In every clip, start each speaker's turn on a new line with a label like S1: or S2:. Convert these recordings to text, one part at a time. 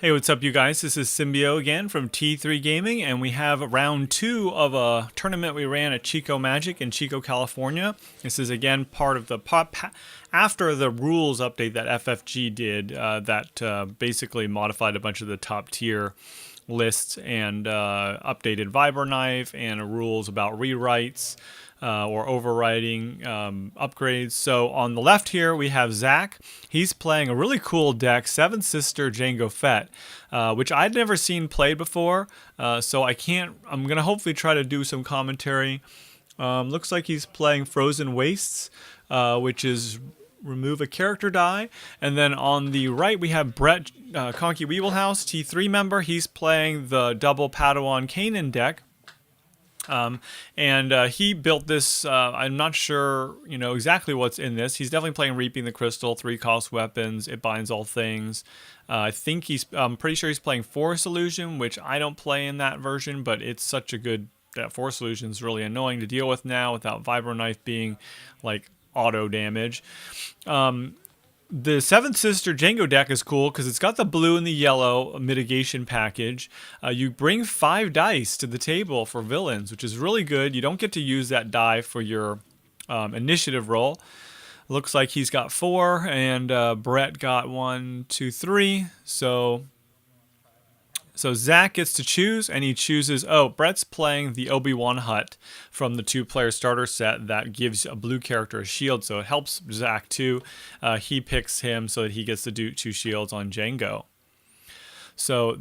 S1: Hey, what's up, you guys? This is Symbio again from T3 Gaming, and we have round 2 of a tournament we ran at Chico Magic in Chico, California. This is again part of the after the rules update that FFG did that basically modified a bunch of the top tier lists and updated Vibro Knife and rules about rewrites or overriding upgrades. So on the left here we have Zach. He's playing a really cool deck, Seven Sister Jango Fett, which I'd never seen played before. So I'm gonna hopefully try to do some commentary. Looks like he's playing Frozen Wastes, which is remove a character die. And then on the right we have Brett, Conky Weeblehouse, T3 member. He's playing the double Padawan Kanan deck. He built this. I'm not sure, exactly what's in this. He's definitely playing Reaping the Crystal, 3-cost weapons. It binds all things. I'm pretty sure he's playing Force Illusion, which I don't play in that version, but it's such a good. That Force Illusion is really annoying to deal with now without Vibro Knife being like auto damage. The Seventh Sister Jango deck is cool because it's got the blue and the yellow mitigation package. You bring 5 dice to the table for villains, which is really good. You don't get to use that die for your initiative roll. Looks like he's got 4, and Brett got 1, 2, 3. So Zach gets to choose, and he chooses. Oh, Brett's playing the Obi-Wan Hut from the 2-player starter set that gives a blue character a shield, so it helps Zach too. He picks him so that he gets to do 2 shields on Jango. So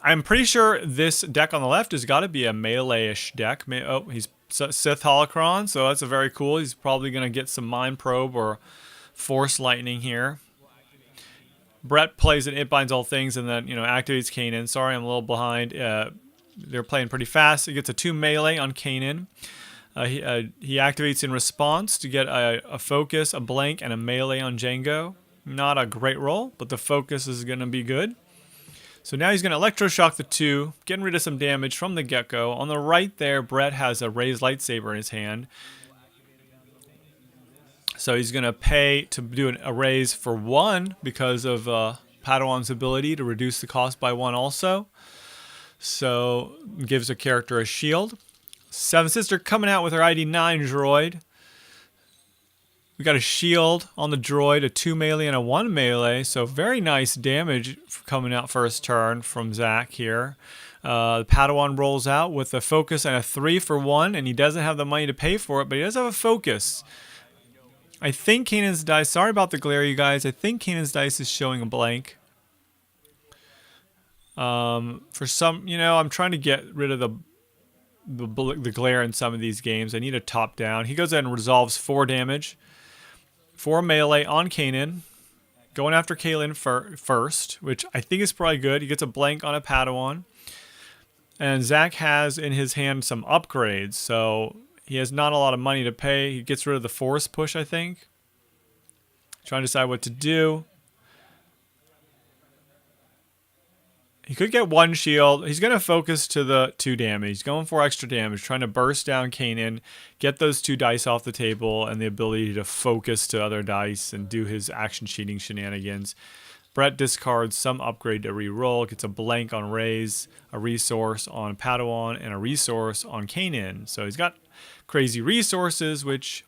S1: I'm pretty sure this deck on the left has got to be a melee-ish deck. Oh, he's Sith Holocron, so that's a very cool. He's probably going to get some Mind Probe or Force Lightning here. Brett plays it binds all things, and then activates Kanan. Sorry, I'm a little behind. They're playing pretty fast. He gets a 2 melee on Kanan. He activates in response to get a focus, a blank, and a melee on Jango. Not a great roll, but the focus is going to be good. So now he's going to electroshock the 2, getting rid of some damage from the get-go. On the right there, Brett has a raised lightsaber in his hand. So he's going to pay to do a raise for 1 because of Padawan's ability to reduce the cost by 1 also. So gives a character a shield. Seven Sister coming out with her ID9 droid. We got a shield on the droid, a 2 melee and a 1 melee. So very nice damage coming out first turn from Zach here. The Padawan rolls out with a focus and a 3 for 1, and he doesn't have the money to pay for it, but he does have a focus. I think Kanan's dice, sorry about the glare, you guys. I think Kanan's dice is showing a blank. For some, I'm trying to get rid of the glare in some of these games. I need a top down. He goes ahead and resolves 4 damage. 4 melee on Kanan. Going after Kanan first, which I think is probably good. He gets a blank on a Padawan. And Zach has in his hand some upgrades, so he has not a lot of money to pay. He gets rid of the Force Push, I think. Trying to decide what to do. He could get 1 shield. He's going to focus to the 2 damage. He's going for extra damage, trying to burst down Kanan, get those 2 dice off the table, and the ability to focus to other dice and do his action cheating shenanigans. Brett discards some upgrade to re-roll, gets a blank on raise, a resource on Padawan, and a resource on Kanan. So he's got crazy resources, which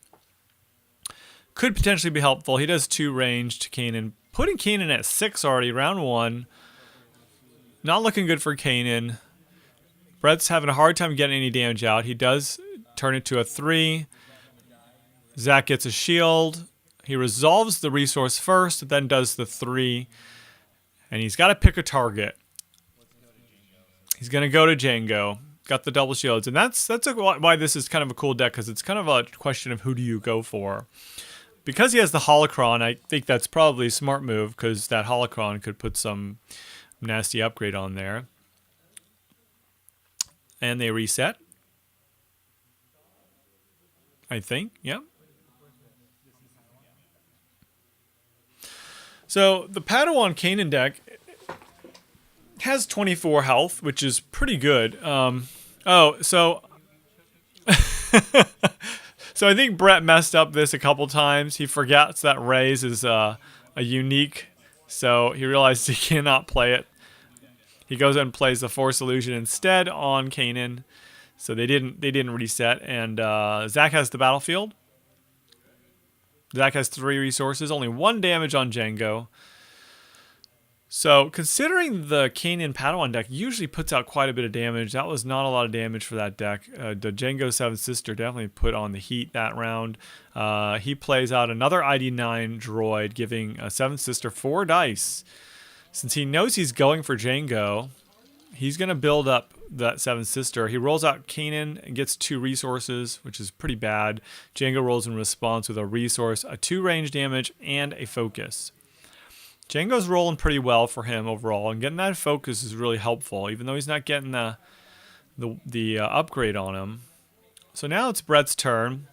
S1: could potentially be helpful. He does 2 range to Kanan, putting Kanan at 6 already, round 1. Not looking good for Kanan. Brett's having a hard time getting any damage out. He does turn it to a 3. Zach gets a shield. He resolves the resource first, then does the 3. And he's got to pick a target. He's going to go to Jango. Got the double shields. And that's why this is kind of a cool deck, because it's kind of a question of who do you go for. Because he has the Holocron, I think that's probably a smart move, because that Holocron could put some nasty upgrade on there. And they reset. I think, yeah. So the Padawan Kanan deck has 24 health, which is pretty good. So I think Brett messed up this a couple times. He forgets that raise is a unique So he realized he cannot play it. He goes and plays the Force Illusion instead on Kanan. So they didn't reset, and Zach has the battlefield. Zach has 3 resources, only 1 damage on Jango. So considering the Kanan Padawan deck usually puts out quite a bit of damage, that was not a lot of damage for that deck. The Jango 7th Sister definitely put on the heat that round. He plays out another ID9 droid, giving a 7th Sister 4 dice. Since he knows he's going for Jango, he's going to build up that 7th Sister. He rolls out Kanan and gets 2 resources, which is pretty bad. Jango rolls in response with a resource, a 2 range damage, and a focus. Jango's rolling pretty well for him overall, and getting that focus is really helpful, even though he's not getting the upgrade on him. So now it's Brett's turn.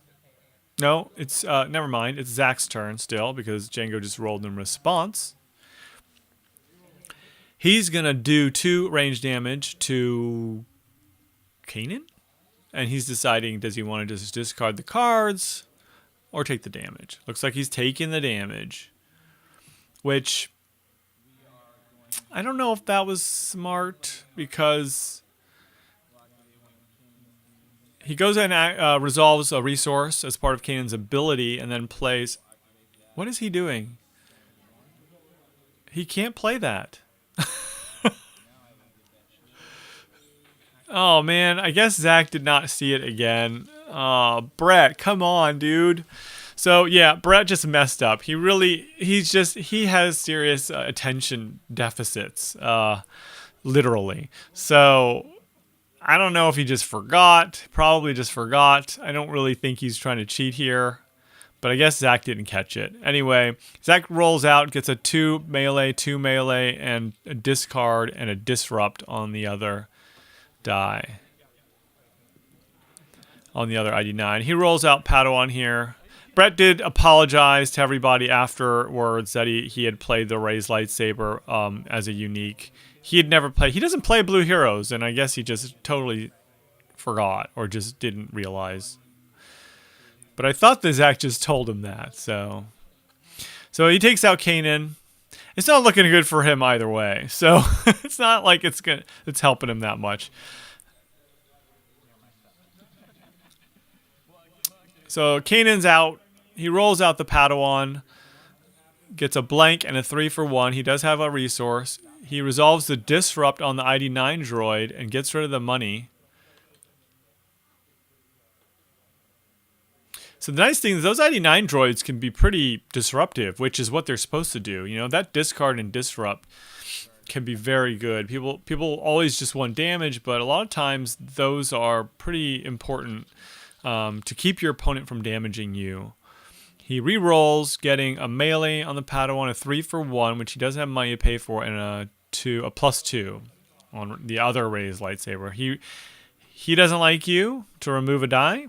S1: No, it's never mind. It's Zach's turn still, because Jango just rolled in response. He's going to do 2 range damage to Kanan. And he's deciding, does he want to just discard the cards or take the damage? Looks like he's taking the damage. Which, I don't know if that was smart, because he goes and resolves a resource as part of Kanan's ability and then plays... What is he doing? He can't play that. Oh, man. I guess Zach did not see it again. Brett, come on, dude. So, yeah, Brett just messed up. He has serious attention deficits, literally. So, I don't know if he just forgot. Probably just forgot. I don't really think he's trying to cheat here. But I guess Zach didn't catch it. Anyway, Zach rolls out, gets a 2 melee, and a discard and a disrupt on the other die. On the other ID9. He rolls out Padawan here. Brett did apologize to everybody afterwards that he had played the Raised Lightsaber as a unique. He doesn't play Blue Heroes, and I guess he just totally forgot or just didn't realize. But I thought that Zach just told him that, so he takes out Kanan. It's not looking good for him either way, so it's not like it's helping him that much. So Kanan's out. He rolls out the Padawan, gets a blank and a 3-for-1. He does have a resource. He resolves the disrupt on the ID9 droid and gets rid of the money. So the nice thing is those ID9 droids can be pretty disruptive, which is what they're supposed to do. You know, that discard and disrupt can be very good. People always just want damage, but a lot of times those are pretty important to keep your opponent from damaging you. He re-rolls, getting a melee on the Padawan, a 3-for-1, which he doesn't have money to pay for, and a +2 on the other Raised Lightsaber. He doesn't like you to remove a die.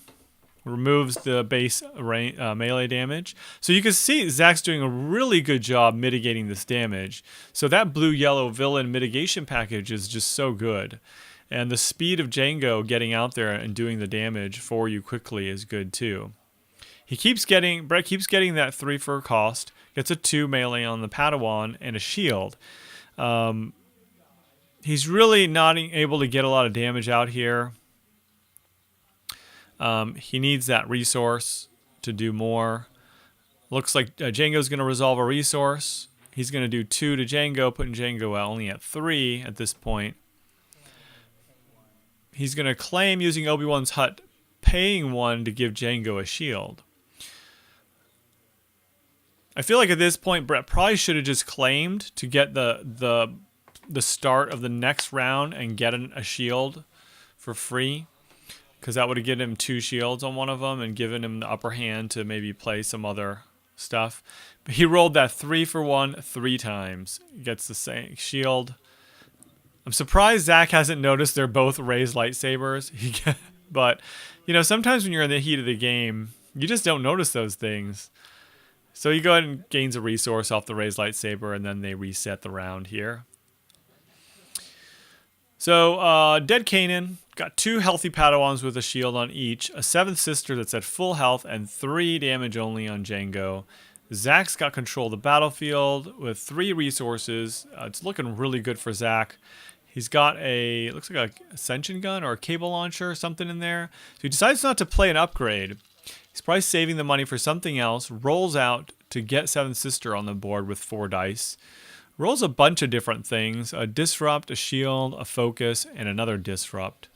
S1: Removes the base melee damage. So you can see Zach's doing a really good job mitigating this damage. So that blue-yellow villain mitigation package is just so good. And the speed of Jango getting out there and doing the damage for you quickly is good too. Brett keeps getting that 3 for cost. Gets a 2 melee on the Padawan and a shield. He's really not able to get a lot of damage out here. He needs that resource to do more. Looks like Jango's going to resolve a resource. He's going to do 2 to Jango, putting Jango only at 3 at this point. He's going to claim using Obi-Wan's hut, paying 1 to give Jango a shield. I feel like at this point, Brett probably should have just claimed to get the start of the next round and get a shield for free. Because that would have given him 2 shields on one of them and given him the upper hand to maybe play some other stuff. But he rolled that 3-for-1 3 times. He gets the same shield. I'm surprised Zach hasn't noticed they're both Raised Lightsabers. But, you know, sometimes when you're in the heat of the game, you just don't notice those things. So you go ahead and gains a resource off the Raised Lightsaber, and then they reset the round here. So, dead Kanan. Got 2 healthy Padawans with a shield on each, a 7th Sister that's at full health, and 3 damage only on Jango. Zach's got control of the battlefield with 3 resources. It's looking really good for Zach. He's got looks like a ascension gun or a cable launcher or something in there. So he decides not to play an upgrade. He's probably saving the money for something else. Rolls out to get Seventh Sister on the board with 4 dice. Rolls a bunch of different things. A disrupt, a shield, a focus, and another disrupt.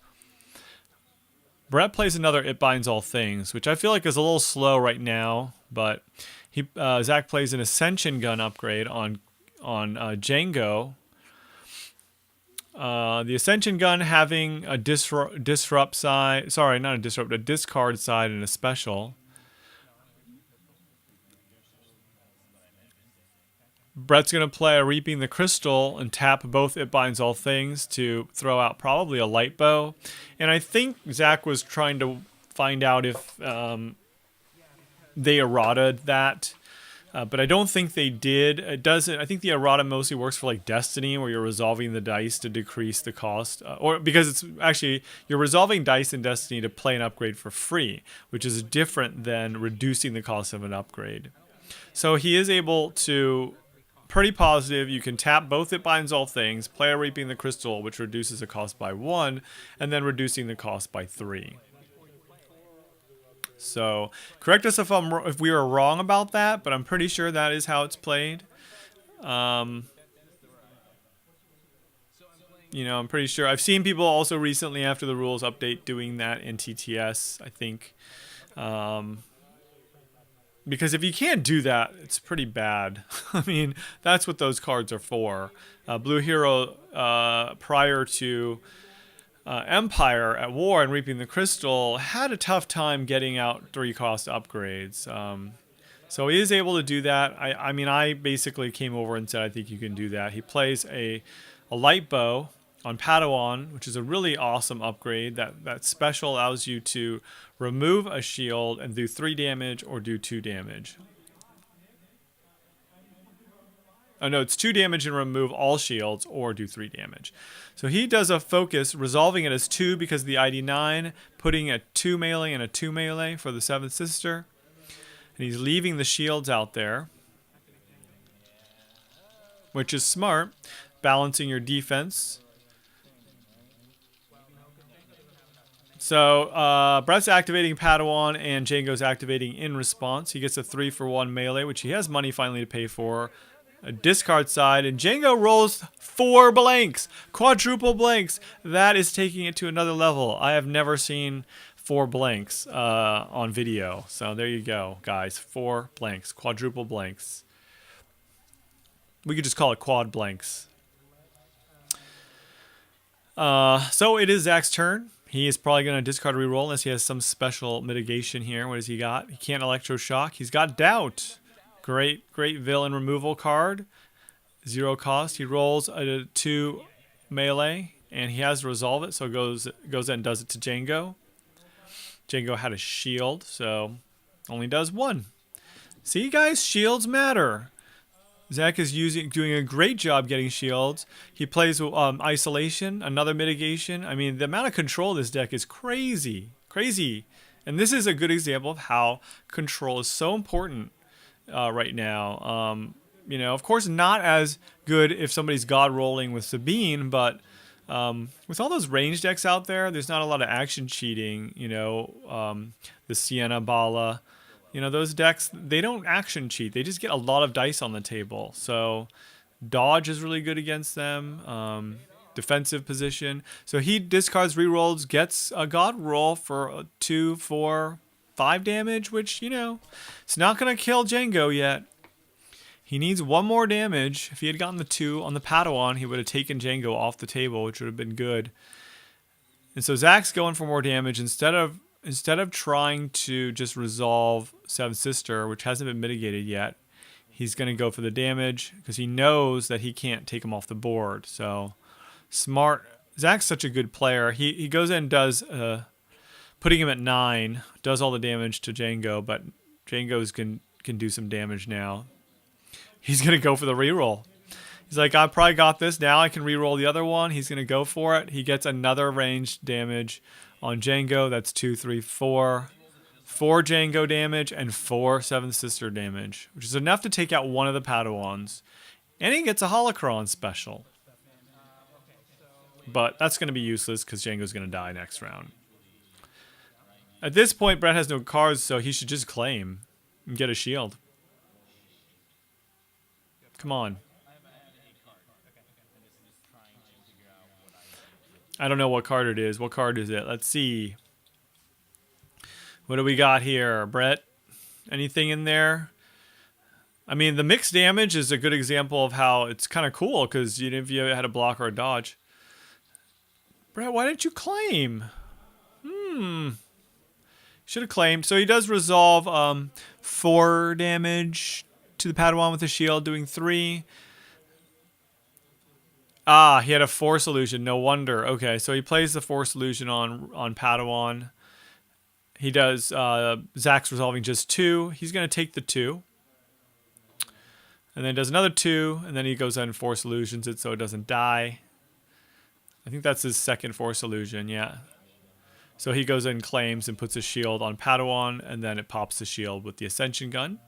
S1: Brett plays another It Binds All Things, which I feel like is a little slow right now, but Zach plays an Ascension gun upgrade on Jango. The Ascension gun having a disrupt side, sorry, not a disrupt, a discard side and a special. Brett's going to play a Reaping the Crystal and tap both It Binds All Things to throw out probably a light bow. And I think Zach was trying to find out if they errataed that. But I don't think they did. It doesn't. I think the errata mostly works for like Destiny, where you're resolving the dice to decrease the cost, or because it's actually you're resolving dice in Destiny to play an upgrade for free, which is different than reducing the cost of an upgrade. So he is able to, pretty positive. You can tap both It Binds All Things, play a Reaping the Crystal, which reduces the cost by 1, and then reducing the cost by 3. So correct us if we were wrong about that, but I'm pretty sure that is how it's played. I'm pretty sure. I've seen people also recently after the rules update doing that in TTS, I think. Because if you can't do that, it's pretty bad. I mean, that's what those cards are for. Blue Hero, prior to Empire at War and Reaping the Crystal, had a tough time getting out 3-cost upgrades. So he is able to do that. I basically came over and said, I think you can do that. He plays a light bow on Padawan, which is a really awesome upgrade. That special allows you to remove a shield and do 3 damage or do 2 damage. Oh no, it's 2 damage and remove all shields or do 3 damage. So he does a focus, resolving it as 2 because of the ID9, putting a 2 melee and a 2 melee for the Seventh Sister. And he's leaving the shields out there, which is smart, balancing your defense. So Brett's activating Padawan and Jango's activating in response. He gets a 3-for-1 melee, which he has money finally to pay for. A discard side, and Jango rolls 4 blanks, quadruple blanks. That is taking it to another level. I have never seen 4 blanks on video. So there you go, guys. 4 blanks, quadruple blanks. We could just call it quad blanks. So it is Zach's turn. He is probably going to discard a reroll unless he has some special mitigation here. What has he got? He can't electroshock. He's got doubt. Great villain removal card. 0 cost. He rolls a 2 melee, and he has to resolve it, so goes in and does it to Jango. Jango had a shield, so only does 1. See, guys, shields matter. Zach is doing a great job getting shields. He plays isolation, another mitigation. I mean, the amount of control this deck is crazy. And this is a good example of how control is so important right now. Of course, not as good if somebody's god rolling with Sabine, but with all those range decks out there, there's not a lot of action cheating. The Sienna Bala. Those decks, they don't action cheat. They just get a lot of dice on the table. So dodge is really good against them. Defensive position. So he discards rerolls, gets a god roll for 2, 4, 5 damage, which, it's not going to kill Jango yet. He needs 1 more damage. If he had gotten the 2 on the Padawan, he would have taken Jango off the table, which would have been good. And so Zach's going for more damage instead of trying to just resolve Seventh Sister, which hasn't been mitigated yet. He's going to go for the damage because he knows that he can't take him off the board. So smart. Zach's such a good player. He goes in and does, putting him at 9, does all the damage to Jango, but Jango's can do some damage now. He's going to go for the reroll. He's like, I probably got this. Now I can reroll the other one. He's going to go for it. He gets another ranged damage on Jango. That's 2, 3, 4. 4 Jango damage, and 4 Seventh Sister damage, which is enough to take out one of the Padawans. And he gets a Holocron special. But that's going to be useless because Jango's going to die next round. At this point, Brett has no cards, so he should just claim and get a shield. Come on. I don't know what card it is. What card is it? Let's see. What do we got here, Brett? Anything in there? I mean, the mixed damage is a good example of how it's kind of cool because if you had a block or a dodge. Brett, why didn't you claim? Should have claimed. So he does resolve 4 damage to the Padawan with a shield, doing 3. Ah, he had a Force Illusion. No wonder. Okay, so he plays the Force Illusion on Padawan. He does. Zach's resolving just 2. He's going to take the 2. And then does another 2. And then he goes and Force Illusions it so it doesn't die. I think that's his second Force Illusion, yeah. So he goes and claims and puts a shield on Padawan, and then it pops the shield with the Ascension Gun.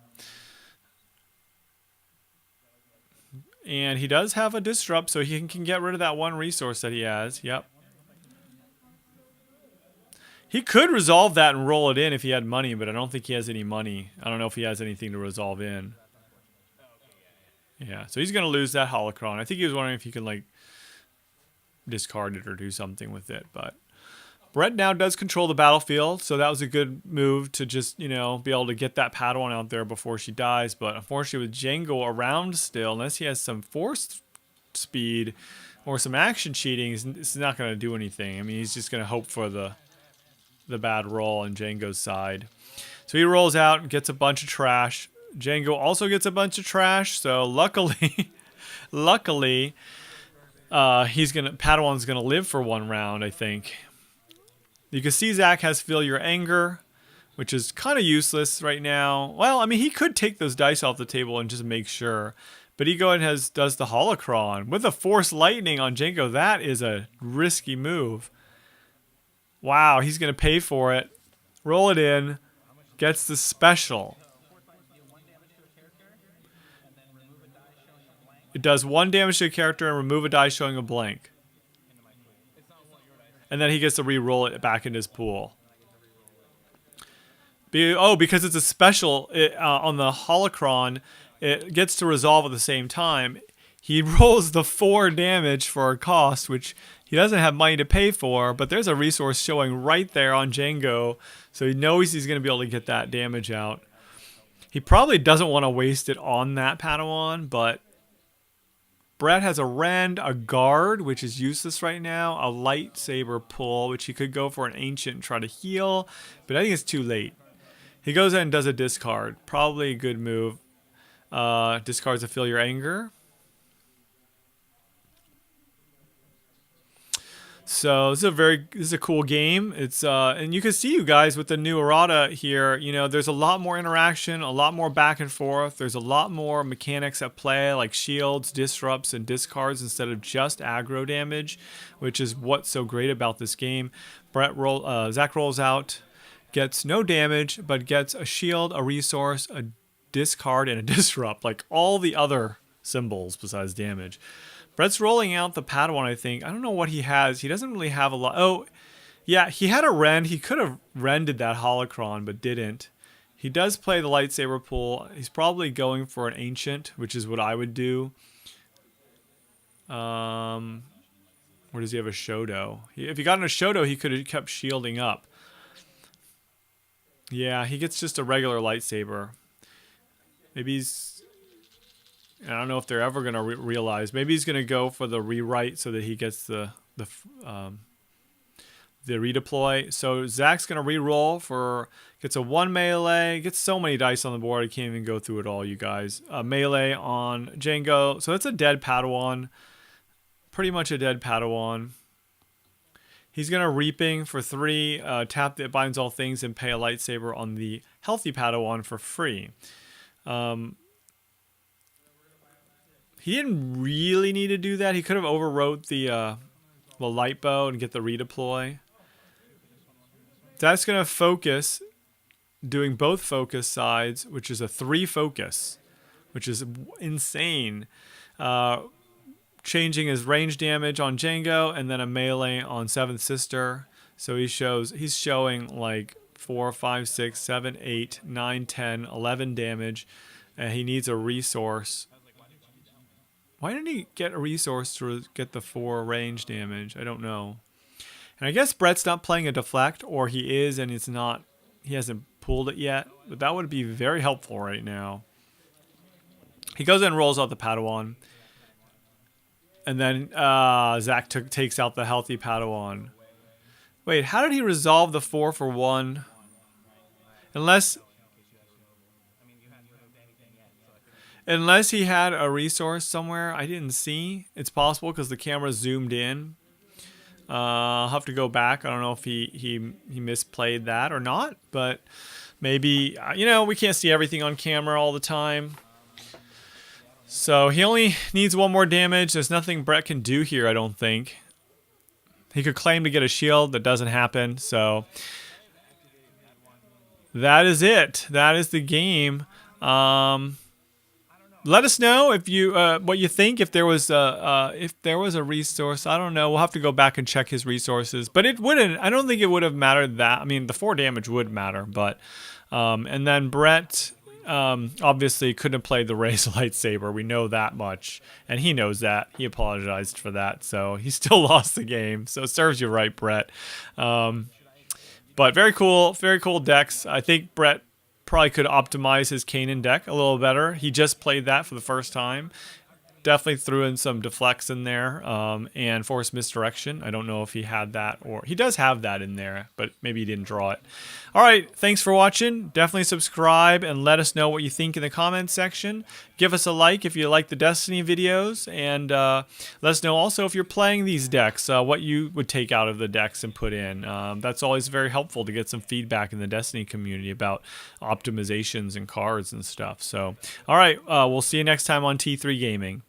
S1: And he does have a Disrupt, so he can get rid of that one resource that he has. Yep. He could resolve that and roll it in if he had money, but I don't think he has any money. I don't know if he has anything to resolve in. Yeah, so he's going to lose that Holocron. I think he was wondering if he could, like, discard it or do something with it, but Brett now does control the battlefield, so that was a good move to just, you know, be able to get that Padawan out there before she dies. But unfortunately with Jango around still, unless he has some force speed or some action cheating, it's not going to do anything. I mean, he's just going to hope for the bad roll on Jango's side. So he rolls out and gets a bunch of trash. Jango also gets a bunch of trash, so luckily Padawan's gonna live for 1 round, I think. You can see Zach has Feel Your Anger, which is kind of useless right now. Well, I mean, he could take those dice off the table and just make sure. But he goes and does the Holocron. With a Force Lightning on Jango, that is a risky move. Wow, he's going to pay for it. Roll it in. Gets the special. It does 1 damage to a character and remove a die showing a blank. And then he gets to re-roll it back in his pool. Because it's a special on the Holocron, it gets to resolve at the same time. He rolls the 4 damage for a cost, which he doesn't have money to pay for, but there's a resource showing right there on Jango, so he knows he's going to be able to get that damage out. He probably doesn't want to waste it on that Padawan, but Brett has a Rend, a Guard, which is useless right now, a Lightsaber pull, which he could go for an Ancient and try to heal, but I think it's too late. He goes in and does a discard. Probably a good move. Discards a Feel Your Anger. So this is a cool game. It's and you can see, you guys, with the new errata here, you know, there's a lot more interaction, a lot more back and forth. There's a lot more mechanics at play, like shields, disrupts, and discards instead of just aggro damage, which is what's so great about this game. Zach rolls out, gets no damage, but gets a shield, a resource, a discard, and a disrupt, like all the other symbols besides damage. Brett's rolling out the Padawan, I think. I don't know what he has. He doesn't really have a lot. Oh, yeah, he had a Rend. He could have Rended that Holocron, but didn't. He does play the Lightsaber pull. He's probably going for an Ancient, which is what I would do. Or does he have a Shodo? If he got in a Shodo, he could have kept shielding up. Yeah, he gets just a regular Lightsaber. Maybe he's... I don't know if they're ever going to realize. Maybe he's going to go for the rewrite so that he gets the redeploy. So Zach's going to re-roll for... Gets a 1 melee. Gets so many dice on the board. I can't even go through it all, you guys. Melee on Jango. So that's a dead Padawan. Pretty much a dead Padawan. He's going to Reaping for 3. Tap that binds all things and pay a Lightsaber on the healthy Padawan for free. He didn't really need to do that. He could have overwrote the light bow and get the redeploy. That's going to focus doing both focus sides, which is a 3 focus, which is insane. Changing his range damage on Jango and then a melee on 7th Sister. So he's showing like 4, 5, 6, 7, 8, 9, 10, 11 damage. And he needs a resource. Why didn't he get a resource to get the 4 range damage? I don't know. And I guess Brett's not playing a deflect, or he is and it's not, he hasn't pulled it yet. But that would be very helpful right now. He goes in and rolls out the Padawan. And then Zach takes out the healthy Padawan. Wait, how did he resolve the 4 for 1? Unless he had a resource somewhere I didn't see. It's possible because the camera zoomed in. I'll have to go back. I don't know if he misplayed that or not. But maybe, you know, we can't see everything on camera all the time. So he only needs 1 more damage. There's nothing Brett can do here, I don't think. He could claim to get a shield. That doesn't happen. So that is it. That is the game. Let us know if you what you think. If there was a resource, I don't know. We'll have to go back and check his resources. But it wouldn't. I don't think it would have mattered that. I mean, the 4 damage would matter, but and then Brett. Obviously couldn't have played the Ray's lightsaber. We know that much. And he knows that. He apologized for that. So he still lost the game. So it serves you right, Brett. But very cool decks. I think Brett probably could optimize his Kanan deck a little better. He just played that for the first time. Definitely threw in some deflects in there and force misdirection. I don't know if he had that, or he does have that in there, but maybe he didn't draw it. All right, thanks for watching. Definitely subscribe and let us know what you think in the comments section. Give us a like if you like the Destiny videos, and let us know also if you're playing these decks, what you would take out of the decks and put in. That's always very helpful to get some feedback in the Destiny community about optimizations and cards and stuff. So, all right, we'll see you next time on T3 Gaming.